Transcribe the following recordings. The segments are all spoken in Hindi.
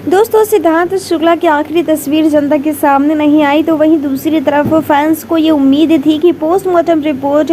दोस्तों, सिद्धार्थ शुक्ला की आखिरी तस्वीर जनता के सामने नहीं आई, तो वहीं दूसरी तरफ फैंस को ये उम्मीद थी कि पोस्टमार्टम रिपोर्ट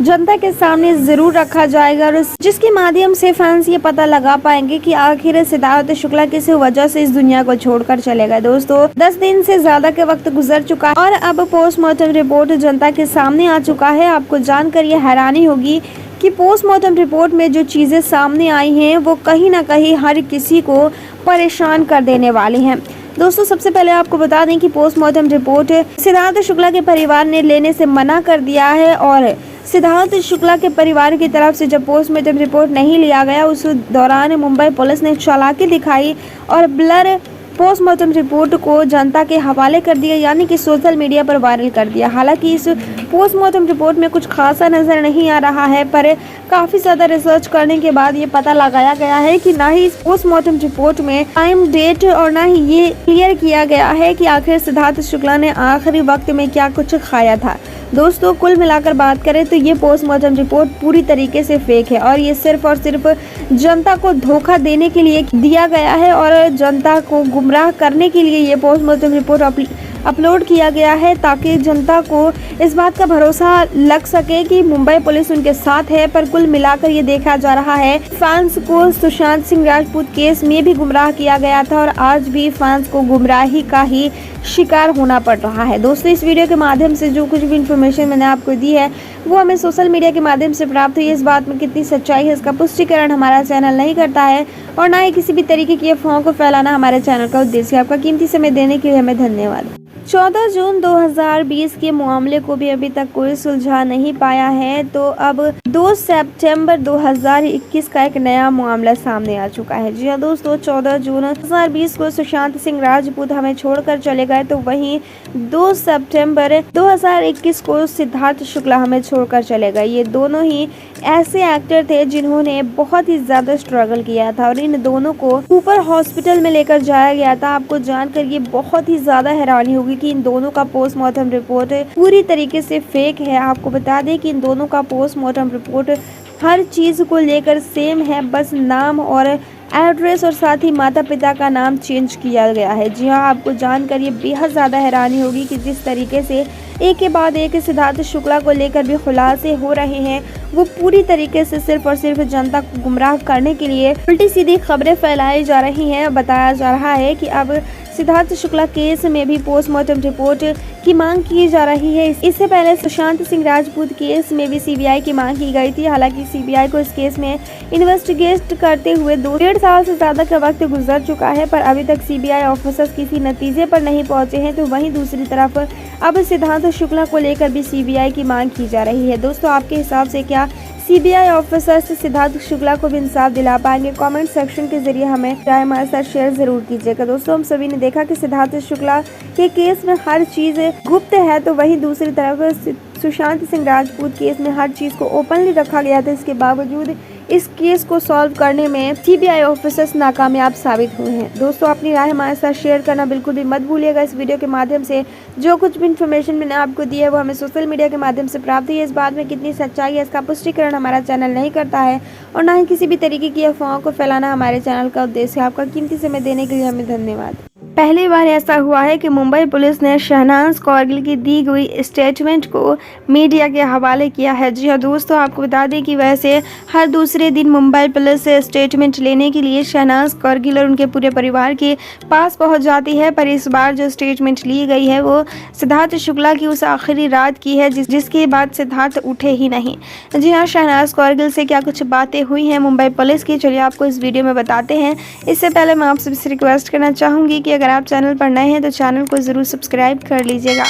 जनता के सामने ज़रूर रखा जाएगा और जिसके माध्यम से फैंस ये पता लगा पाएंगे कि आखिर सिद्धार्थ शुक्ला किस वजह से इस दुनिया को छोड़कर चले गए। दोस्तों, 10 दिन से ज़्यादा के वक्त गुजर चुका है और अब पोस्टमार्टम रिपोर्ट जनता के सामने आ चुका है। आपको जानकर ये हैरानी होगी कि पोस्टमार्टम रिपोर्ट में जो चीज़ें सामने आई हैं वो कहीं ना कहीं हर किसी को परेशान कर देने वाली हैं। दोस्तों, सबसे पहले आपको बता दें कि पोस्टमार्टम रिपोर्ट सिद्धार्थ शुक्ला के परिवार ने लेने से मना कर दिया है और सिद्धार्थ शुक्ला के परिवार की तरफ से जब पोस्टमार्टम रिपोर्ट नहीं लिया गया, उस दौरान मुंबई पुलिस ने चालाकी दिखाई और ब्लर पोस्टमार्टम रिपोर्ट को जनता के हवाले कर दिया, यानी कि सोशल मीडिया पर वायरल कर दिया। हालांकि इस पोस्टमार्टम रिपोर्ट में कुछ खासा नज़र नहीं आ रहा है, पर काफ़ी ज़्यादा रिसर्च करने के बाद ये पता लगाया गया है कि ना ही इस पोस्टमार्टम रिपोर्ट में टाइम, डेट और ना ही ये क्लियर किया गया है कि आखिर सिद्धार्थ शुक्ला ने आखिरी वक्त में क्या कुछ खाया था। दोस्तों, कुल मिलाकर बात करें तो ये पोस्टमार्टम रिपोर्ट पूरी तरीके से फेक है और ये सिर्फ और सिर्फ जनता को धोखा देने के लिए दिया गया है और जनता को गुमराह करने के लिए ये पोस्टमार्टम रिपोर्ट अपलोड किया गया है, ताकि जनता को इस बात का भरोसा लग सके कि मुंबई पुलिस उनके साथ है। पर कुल मिलाकर ये देखा जा रहा है, फैंस को सुशांत सिंह राजपूत केस में भी गुमराह किया गया था और आज भी फैंस को गुमराही का ही शिकार होना पड़ रहा है। दोस्तों, इस वीडियो के माध्यम से जो कुछ भी इन्फॉर्मेशन मैंने आपको दी है वो हमें सोशल मीडिया के माध्यम से प्राप्त हुई है। इस बात में कितनी सच्चाई है इसका पुष्टिकरण हमारा चैनल नहीं करता है और ना ही किसी भी तरीके की अफवाहों को फैलाना हमारे चैनल का उद्देश्य है। आपका कीमती समय देने के लिए हमें धन्यवाद। 14 जून 2020 के मामले को भी अभी तक कोई सुलझा नहीं पाया है, तो अब 2 सितंबर 2021 का एक नया मामला सामने आ चुका है। जी हाँ दोस्तों, 14 जून 2020 को सुशांत सिंह राजपूत हमें छोड़कर चले गए, तो वहीं 2 सितंबर 2021 को सिद्धार्थ शुक्ला हमें छोड़कर चले गए। ये दोनों ही ऐसे एक्टर थे जिन्होंने बहुत ही ज्यादा स्ट्रगल किया था और इन दोनों को ऊपर हॉस्पिटल में लेकर जाया गया था। आपको जानकर ये बहुत ही ज्यादा हैरानी होगी कि इन दोनों का पोस्टमार्टम रिपोर्ट पूरी तरीके से फेक है। आपको बता दें कि इन दोनों का पोस्टमार्टम रिपोर्ट हर चीज को लेकर सेम है, बस नाम और एड्रेस और साथ ही माता पिता का नाम चेंज किया गया है। जी हाँ, आपको जानकर ये बेहद ज़्यादा हैरानी होगी कि जिस तरीके से एक के बाद एक सिद्धार्थ शुक्ला को लेकर भी खुलासे हो रहे हैं, वो पूरी तरीके से सिर्फ और सिर्फ जनता को गुमराह करने के लिए उल्टी सीधी खबरें फैलाई जा रही हैं। बताया जा रहा है कि अब सिद्धार्थ शुक्ला केस में भी पोस्टमार्टम रिपोर्ट की मांग की जा रही है। इससे पहले सुशांत सिंह राजपूत केस में भी सीबीआई की मांग की गई थी। हालांकि सीबीआई को इस केस में इन्वेस्टिगेट करते हुए 2.5 साल से ज़्यादा का वक्त गुजर चुका है, पर अभी तक सीबीआई ऑफिसर्स किसी नतीजे पर नहीं पहुंचे हैं। तो वहीं दूसरी तरफ अब सिद्धार्थ शुक्ला को लेकर भी सीबीआई की मांग की जा रही है। दोस्तों, आपके हिसाब से क्या सीबीआई ऑफिसर्स सिद्धार्थ शुक्ला को भी इंसाफ दिला पाएंगे? कमेंट सेक्शन के जरिए हमें राय हमारे साथ शेयर जरूर कीजिएगा। दोस्तों, हम सभी ने देखा कि सिद्धार्थ शुक्ला के केस में हर चीज गुप्त है, तो वहीं दूसरी तरफ सुशांत सिंह राजपूत केस में हर चीज को ओपनली रखा गया था। इसके बावजूद इस केस को सॉल्व करने में सीबीआई ऑफिसर्स नाकामयाब साबित हुए हैं। दोस्तों, अपनी राय हमारे साथ शेयर करना बिल्कुल भी मत भूलिएगा। इस वीडियो के माध्यम से जो कुछ भी इन्फॉर्मेशन मैंने आपको दी है वो हमें सोशल मीडिया के माध्यम से प्राप्त हुई है। इस बात में कितनी सच्चाई है इसका पुष्टिकरण हमारा चैनल नहीं करता है और ना ही किसी भी तरीके की अफवाहों को फैलाना हमारे चैनल का उद्देश्य है। आपका कीमती समय देने के लिए हमें धन्यवाद। पहली बार ऐसा हुआ है कि मुंबई पुलिस ने शहनाज कौरगिल की दी गई स्टेटमेंट को मीडिया के हवाले किया है। जी हाँ दोस्तों, आपको बता दें कि वैसे हर दूसरे दिन मुंबई पुलिस से स्टेटमेंट लेने के लिए शहनाज कौरगिल और उनके पूरे परिवार के पास पहुंच जाती है, पर इस बार जो स्टेटमेंट ली गई है वो सिद्धार्थ शुक्ला की उस आखिरी रात की है जिसके बाद सिद्धार्थ उठे ही नहीं। जी हाँ, शहनाज कौरगिल से क्या कुछ बातें हुई हैं मुंबई पुलिस की, चलिए आपको इस वीडियो में बताते हैं। इससे पहले मैं आपसे रिक्वेस्ट करना चाहूँगी कि अगर आप चैनल पर नए हैं तो चैनल को ज़रूर सब्सक्राइब कर लीजिएगा।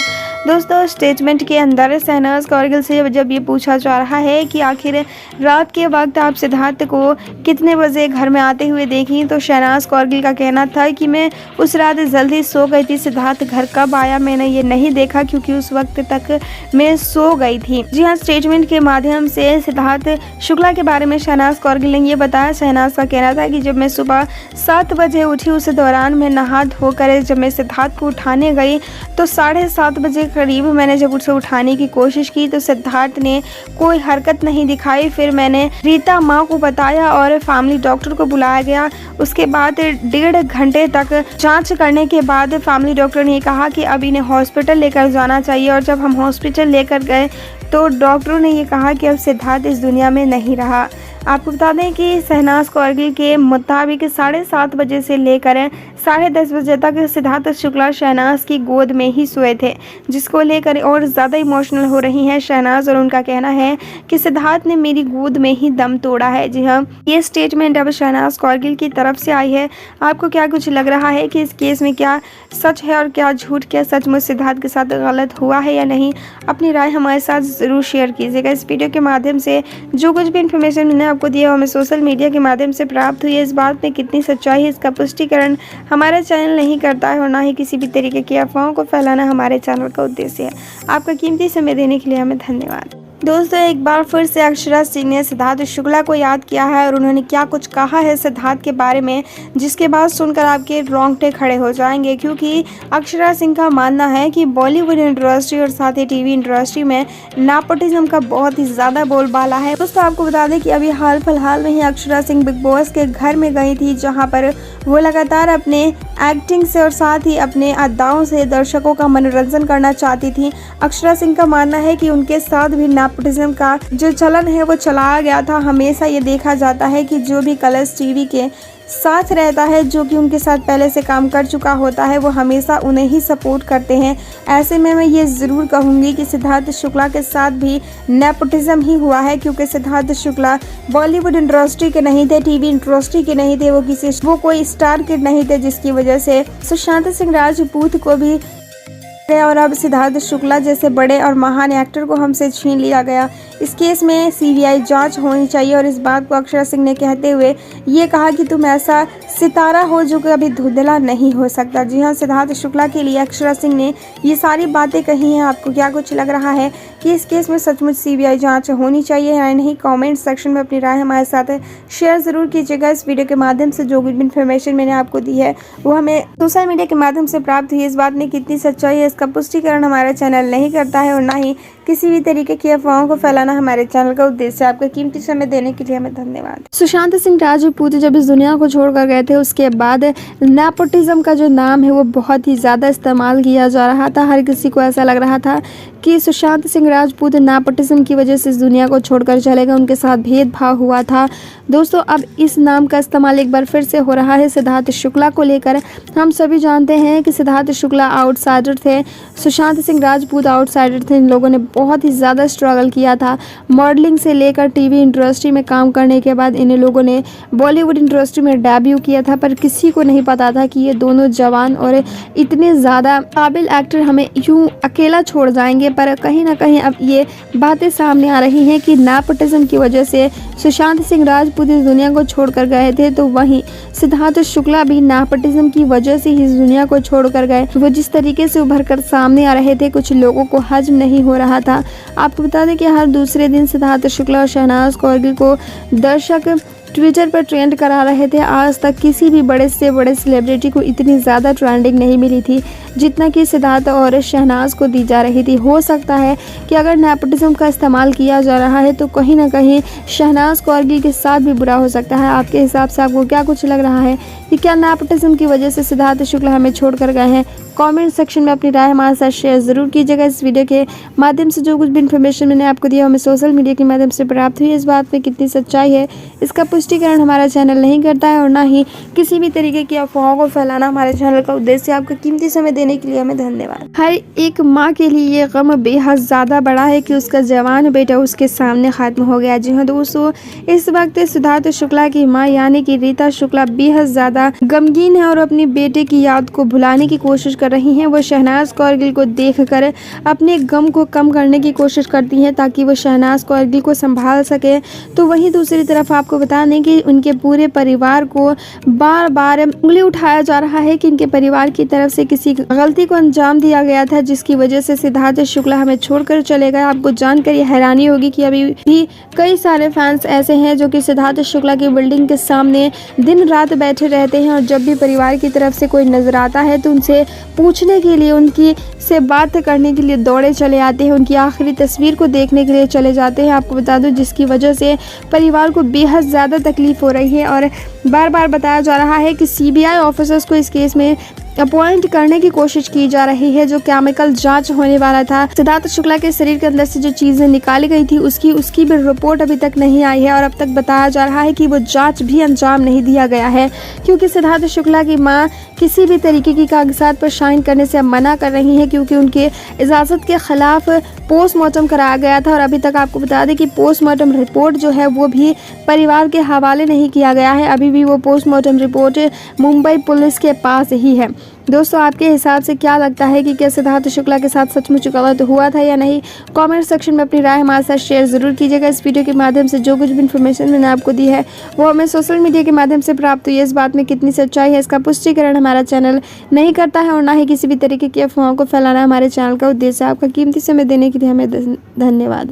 दोस्तों, स्टेटमेंट के अंदर शहनाज कौरगिल से जब ये पूछा जा रहा है कि आखिर रात के वक्त आप सिद्धार्थ को कितने बजे घर में आते हुए देखी, तो शहनाज कौरगिल का कहना था कि मैं उस रात जल्दी सो गई थी। सिद्धार्थ घर कब आया मैंने ये नहीं देखा क्योंकि उस वक्त तक मैं सो गई थी। जी हाँ, स्टेटमेंट के माध्यम से सिद्धार्थ शुक्ला के बारे में शहनाज कौरगिल ने ये बताया। शहनाज का कहना था कि जब मैं सुबह 7 बजे उठी, उस दौरान मैं नहा धोकर जब मैं सिद्धार्थ को उठाने गई तो 7:30 बजे करीब मैंने जब उसे उठाने की कोशिश की तो सिद्धार्थ ने कोई हरकत नहीं दिखाई। फिर मैंने रीता माँ को बताया और फैमिली डॉक्टर को बुलाया गया। उसके बाद 1.5 घंटे तक जांच करने के बाद फैमिली डॉक्टर ने कहा कि अब इन्हें हॉस्पिटल लेकर जाना चाहिए। और जब हम हॉस्पिटल लेकर गए तो डॉक्टरों ने ये कहा कि अब सिद्धार्थ इस दुनिया में नहीं रहा। आपको बता दें कि शहनाज कौरगिल के मुताबिक 7:30 बजे से लेकर 10:30 बजे तक सिद्धार्थ शुक्ला शहनाज की गोद में ही सोए थे, जिसको लेकर और ज़्यादा इमोशनल हो रही हैं शहनाज। और उनका कहना है कि सिद्धार्थ ने मेरी गोद में ही दम तोड़ा है। जी हाँ, ये स्टेटमेंट अब शहनाज कौरगिल की तरफ से आई है। आपको क्या कुछ लग रहा है कि इस केस में क्या सच है और क्या झूठ, क्या सचमुच सिद्धार्थ के साथ गलत हुआ है या नहीं? अपनी राय हमारे साथ ज़रूर शेयर कीजिएगा। इस वीडियो के माध्यम से जो कुछ भी इन्फॉर्मेशन मैंने आपको दिया हमें सोशल मीडिया के माध्यम से प्राप्त हुई है। इस बात में कितनी सच्चाई है इसका पुष्टिकरण हमारा चैनल नहीं करता है और ना ही किसी भी तरीके की अफवाहों को फैलाना हमारे चैनल का उद्देश्य है। आपका कीमती समय देने के लिए हमें धन्यवाद। दोस्तों, एक बार फिर से अक्षरा सिंह ने सिद्धार्थ शुक्ला को याद किया है और उन्होंने क्या कुछ कहा है सिद्धार्थ के बारे में, जिसके बाद सुनकर आपके रोंगटे खड़े हो जाएंगे। क्योंकि अक्षरा सिंह का मानना है कि बॉलीवुड इंडस्ट्री और साथ ही टीवी इंडस्ट्री में नेपोटिज्म का बहुत ही ज़्यादा बोलबाला है। दोस्तों, आपको बता दें कि अभी हाल फिलहाल में ही अक्षरा सिंह बिग बॉस के घर में गई थी, जहाँ पर वो लगातार अपने एक्टिंग से और साथ ही अपने अदाओं से दर्शकों का मनोरंजन करना चाहती थी। अक्षरा सिंह का मानना है कि उनके साथ भी नेपोटिज्म का जो चलन है वो चलाया गया था। हमेशा ये देखा जाता है कि जो भी कलर्स टीवी के साथ रहता है, जो कि उनके साथ पहले से काम कर चुका होता है, वो हमेशा उन्हें ही सपोर्ट करते हैं। ऐसे में मैं ये ज़रूर कहूँगी कि सिद्धार्थ शुक्ला के साथ भी नेपोटिज्म ही हुआ है, क्योंकि सिद्धार्थ शुक्ला बॉलीवुड इंडस्ट्री के नहीं थे, टीवी इंडस्ट्री के नहीं थे, वो कोई स्टार किड नहीं थे, जिसकी वजह से सुशांत सिंह राजपूत को भी और अब सिद्धार्थ शुक्ला जैसे बड़े और महान एक्टर को हमसे छीन लिया गया। इस केस में सीबीआई जांच होनी चाहिए। और इस बात को अक्षरा सिंह ने कहते हुए ये कहा कि तुम ऐसा सितारा हो जो कभी धुंधला नहीं हो सकता। जी हाँ, सिद्धार्थ शुक्ला के लिए अक्षरा सिंह ने ये सारी बातें कही हैं। आपको क्या कुछ लग रहा है कि इस केस में सचमुच सीबीआई जांच होनी चाहिए या नहीं? कमेंट सेक्शन में अपनी राय हमारे साथ शेयर ज़रूर कीजिएगा। इस वीडियो के माध्यम से जो कुछ भी इन्फॉर्मेशन मैंने आपको दी है वो हमें सोशल मीडिया के माध्यम से प्राप्त हुई है। इस बात में कितनी सच्चाई है इसका पुष्टिकरण हमारा चैनल नहीं करता है और ना ही किसी भी तरीके की अफवाहों को फैलाना हमारे चैनल का उद्देश्य है। आपका कीमती समय देने के लिए हमें धन्यवाद। सुशांत सिंह राजपूत जब इस दुनिया को छोड़कर गए थे, उसके बाद नेपोटिज्म का जो नाम है वो बहुत ही ज़्यादा इस्तेमाल किया जा रहा था। हर किसी को ऐसा लग रहा था कि सुशांत सिंह राजपूत नेपोटिज्म की वजह से इस दुनिया को छोड़कर चले गए, उनके साथ भेदभाव हुआ था। दोस्तों, अब इस नाम का इस्तेमाल एक बार फिर से हो रहा है सिद्धार्थ शुक्ला को लेकर। हम सभी जानते हैं कि सिद्धार्थ शुक्ला आउटसाइडर थे, सुशांत सिंह राजपूत आउटसाइडर थे। इन लोगों ने बहुत ही ज़्यादा स्ट्रगल किया था। मॉडलिंग से लेकर टीवी इंडस्ट्री में काम करने के बाद इन लोगों ने बॉलीवुड इंडस्ट्री में डेब्यू किया था, पर किसी को नहीं पता था कि ये दोनों जवान और इतने ज़्यादा काबिल एक्टर हमें यूँ अकेला छोड़ जाएंगे। पर कहीं ना कहीं अब ये बातें सामने आ रही हैं कि नेपोटिज्म की वजह से सुशांत सिंह राजपूत इस दुनिया को छोड़कर गए थे, तो वहीं सिद्धार्थ शुक्ला भी नेपोटिज्म की वजह से इस दुनिया को छोड़कर गए। वो जिस तरीके से उभर कर सामने आ रहे थे, कुछ लोगों को हजम नहीं हो रहा था। आपको बता दें कि हर दूसरे दिन सिद्धार्थ शुक्ला और शहनाज कौरगिल को दर्शक ट्विटर पर ट्रेंड करा रहे थे। आज तक किसी भी बड़े से बड़े सेलिब्रिटी को इतनी ज़्यादा ट्रेंडिंग नहीं मिली थी जितना कि सिद्धार्थ और शहनाज को दी जा रही थी। हो सकता है कि अगर नेपोटिज्म का इस्तेमाल किया जा रहा है तो कहीं ना कहीं शहनाज कौरगिल के साथ भी बुरा हो सकता है। आपके हिसाब से आपको क्या कुछ लग रहा है कि क्या नेपोटिज्म की वजह से सिद्धार्थ शुक्ला हमें छोड़कर गए हैं? कमेंट सेक्शन में अपनी राय हमारे साथ शेयर ज़रूर कीजिएगा। इस वीडियो के माध्यम से जो कुछ भी इन्फॉर्मेशन मैंने आपको दिया हमें सोशल मीडिया के माध्यम से प्राप्त हुई है। इस बात में कितनी सच्चाई है इसका पुष्टिकरण हमारा चैनल नहीं करता है और ना ही किसी भी तरीके की अफवाहों को फैलाना हमारे चैनल का उद्देश्य है। आपका कीमती समय देने के लिए हमें धन्यवाद। हर एक माँ के लिए ये गम बेहद ज़्यादा बड़ा है कि उसका जवान बेटा उसके सामने खत्म हो गया। जी हाँ दोस्तों, इस वक्त सिद्धार्थ शुक्ला की माँ यानी कि रीता शुक्ला बेहद ज़्यादा गमगीन है और अपने बेटे की याद को भुलाने की कोशिश कर रही हैं। वो शहनाज कौरगिल को देखकर अपने गम को कम करने की कोशिश करती हैं ताकि वो शहनाज कौरगिल को संभाल सके। तो वहीं दूसरी तरफ आपको बता दें कि उनके पूरे परिवार को बार बार उंगली उठाया जा रहा है कि इनके परिवार की तरफ से किसी गलती को अंजाम दिया गया था, जिसकी वजह से सिद्धार्थ शुक्ला हमें छोड़कर चले गए। आपको जानकर ये हैरानी होगी कि अभी भी कई सारे फैंस ऐसे हैं जो कि सिद्धार्थ शुक्ला की बिल्डिंग के सामने दिन रात बैठे रहते रहते हैं और जब भी परिवार की तरफ से कोई नज़र आता है तो उनसे पूछने के लिए, उनकी से बात करने के लिए दौड़े चले आते हैं, उनकी आखिरी तस्वीर को देखने के लिए चले जाते हैं। आपको बता दूं, जिसकी वजह से परिवार को बेहद ज़्यादा तकलीफ़ हो रही है और बार बार बताया जा रहा है कि सीबीआई ऑफिसर्स को इस केस में अपॉइंट करने की कोशिश की जा रही है। जो केमिकल जांच होने वाला था, सिद्धार्थ शुक्ला के शरीर के अंदर से जो चीज़ें निकाली गई थी उसकी भी रिपोर्ट अभी तक नहीं आई है और अब तक बताया जा रहा है कि वो जांच भी अंजाम नहीं दिया गया है, क्योंकि सिद्धार्थ शुक्ला की मां किसी भी तरीके की कागजात पर साइन करने से मना कर रही है, क्योंकि उनके इजाज़त के खिलाफ पोस्टमार्टम कराया गया था और अभी तक आपको बता दें कि पोस्टमार्टम रिपोर्ट जो है वो भी परिवार के हवाले नहीं किया गया है। अभी भी वो पोस्टमार्टम रिपोर्ट मुंबई पुलिस के पास ही है। दोस्तों, आपके हिसाब से क्या लगता है कि क्या सिद्धार्थ शुक्ला के साथ सचमुच गलत हुआ था या नहीं? कमेंट सेक्शन में अपनी राय हमारे साथ शेयर ज़रूर कीजिएगा। इस वीडियो के माध्यम से जो कुछ भी इन्फॉर्मेशन मैंने आपको दी है वो हमें सोशल मीडिया के माध्यम से प्राप्त हुई है। इस बात में कितनी सच्चाई है, इसका पुष्टिकरण हमारा चैनल नहीं करता है और ना ही किसी भी तरीके की अफवाहों को फैलाना हमारे चैनल का उद्देश्य है। आपका कीमती समय देने के लिए हमें धन्यवाद।